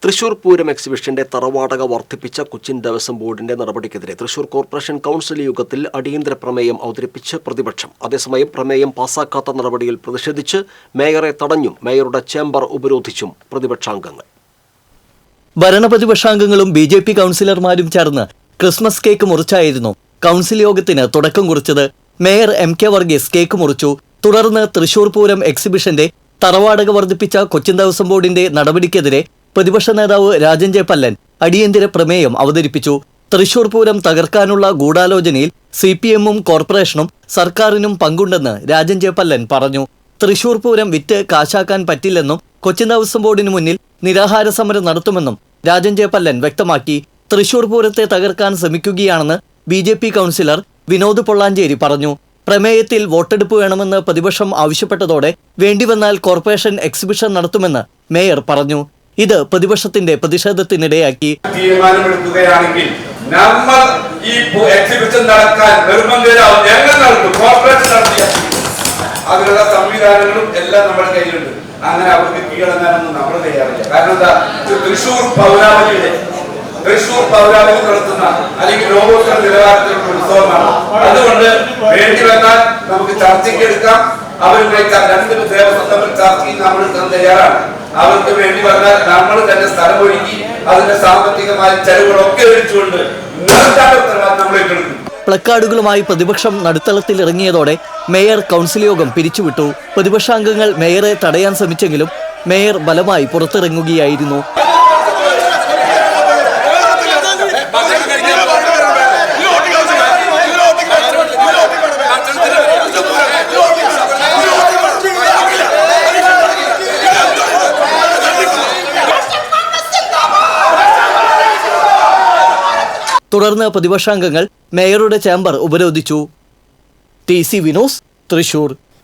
തൃശൂർ പൂരം എക്സിബിഷന്റെ തറവാടക വർദ്ധിപ്പിച്ച കൊച്ചിൻ ദേവസ്വം ബോർഡിന്റെ നടപടിക്കെതിരെ തൃശൂർ കോർപ്പറേഷൻ കൗൺസിൽ യോഗത്തിൽ അടിയന്തര പ്രമേയം അവതരിപ്പിച്ച് പ്രതിപക്ഷം. അതേസമയം പ്രമേയം പാസാക്കാത്ത നടപടിയിൽ പ്രതിഷേധിച്ച് മേയറെ തടഞ്ഞും മേയറുടെ ചേംബർ ഉപരോധിച്ചും പ്രതിപക്ഷാംഗങ്ങൾ. ഭരണപ്രതിപക്ഷാംഗങ്ങളും BJP കൗൺസിലർമാരും ചേർന്ന് ക്രിസ്മസ് കേക്ക് മുറിച്ചായിരുന്നു കൗൺസിൽ യോഗത്തിന് തുടക്കം കുറിച്ചത്. മേയർ MK വർഗീസ് കേക്ക് മുറിച്ചു. തുടർന്ന് തൃശൂർ പൂരം എക്സിബിഷന്റെ തറവാടക വർദ്ധിപ്പിച്ച കൊച്ചിൻ ദേവസ്വം ബോർഡിന്റെ നടപടിക്കെതിരെ പ്രതിപക്ഷ നേതാവ് രാജൻ ജെ പല്ലൻ അടിയന്തര പ്രമേയം അവതരിപ്പിച്ചു. തൃശൂർ പൂരം തകർക്കാനുള്ള ഗൂഢാലോചനയിൽ CPM-ഉം കോർപ്പറേഷനും സർക്കാരിനും പങ്കുണ്ടെന്ന് രാജൻ ജെ പല്ലൻ പറഞ്ഞു. തൃശൂർ പൂരം വിറ്റ് കാശാക്കാൻ പറ്റില്ലെന്നും കൊച്ചിൻ ദേവസ്വം ബോർഡിന് മുന്നിൽ നിരാഹാര സമരം നടത്തുമെന്നും രാജൻ ജെ പല്ലൻ വ്യക്തമാക്കി. തൃശൂർ പൂരത്തെ തകർക്കാൻ ശ്രമിക്കുകയാണെന്ന് BJP കൗൺസിലർ വിനോദ് പൊള്ളാഞ്ചേരി പറഞ്ഞു. പ്രമേയത്തിൽ വോട്ടെടുപ്പ് വേണമെന്ന് പ്രതിപക്ഷം ആവശ്യപ്പെട്ടതോടെ വേണ്ടിവന്നാൽ കോർപ്പറേഷൻ എക്സിബിഷൻ നടത്തുമെന്ന് മേയർ പറഞ്ഞു. ഇത് പ്രതിപക്ഷത്തിന്റെ പ്രതിഷേധത്തിനിടയാക്കി. തീരുമാനമെടുക്കുകയാണെങ്കിൽ നമ്മൾ ഈ എക്സിബിഷൻ നടക്കാൻ നിർബന്ധിതരാകും. ഞങ്ങൾ നടത്തും, കോർപ്പറേഷൻ നടത്തിയ അതിനുള്ള സംവിധാനങ്ങളും എല്ലാം നമ്മുടെ കയ്യിലുണ്ട്. അങ്ങനെ അവർക്ക് കീഴടങ്ങാനൊന്നും നമ്മൾ തയ്യാറില്ല. കാരണം എന്താ, തൃശൂർ പൗരാവലി നടത്തുന്ന അല്ലെങ്കിൽ ലോകോത്തര നിലവാരത്തിലുള്ള ഉത്സവമാണ്. അതുകൊണ്ട് വേണ്ടി വന്നാൽ നമുക്ക് ചർച്ചയ്ക്ക് എടുക്കാം. അവരുടെ രണ്ട് ദേവസ്വം തമ്മിൽ ചർച്ചയിൽ നമ്മൾ തയ്യാറാണ്. അവർക്ക് വേണ്ടി വന്നാൽ നമ്മൾ തന്നെ സ്ഥലമൊരുക്കി അതിന്റെ സാമ്പത്തികമായ ചെലവുകളൊക്കെ ഒഴിച്ചുകൊണ്ട് നമ്മൾ ഏറ്റെടുക്കും. പ്ലക്കാർഡുകളുമായി പ്രതിപക്ഷം നടുത്തളത്തിൽ ഇറങ്ങിയതോടെ മേയർ കൗൺസിൽ യോഗം പിരിച്ചുവിട്ടു. പ്രതിപക്ഷാംഗങ്ങൾ മേയറെ തടയാൻ ശ്രമിച്ചെങ്കിലും മേയർ ബലമായി പുറത്തിറങ്ങുകയായിരുന്നു. തുടർന്ന് പ്രതിപക്ഷാംഗങ്ങൾ മേയറുടെ ചേംബർ ഉപരോധിച്ചു. TC വിനോസ്, തൃശൂർ.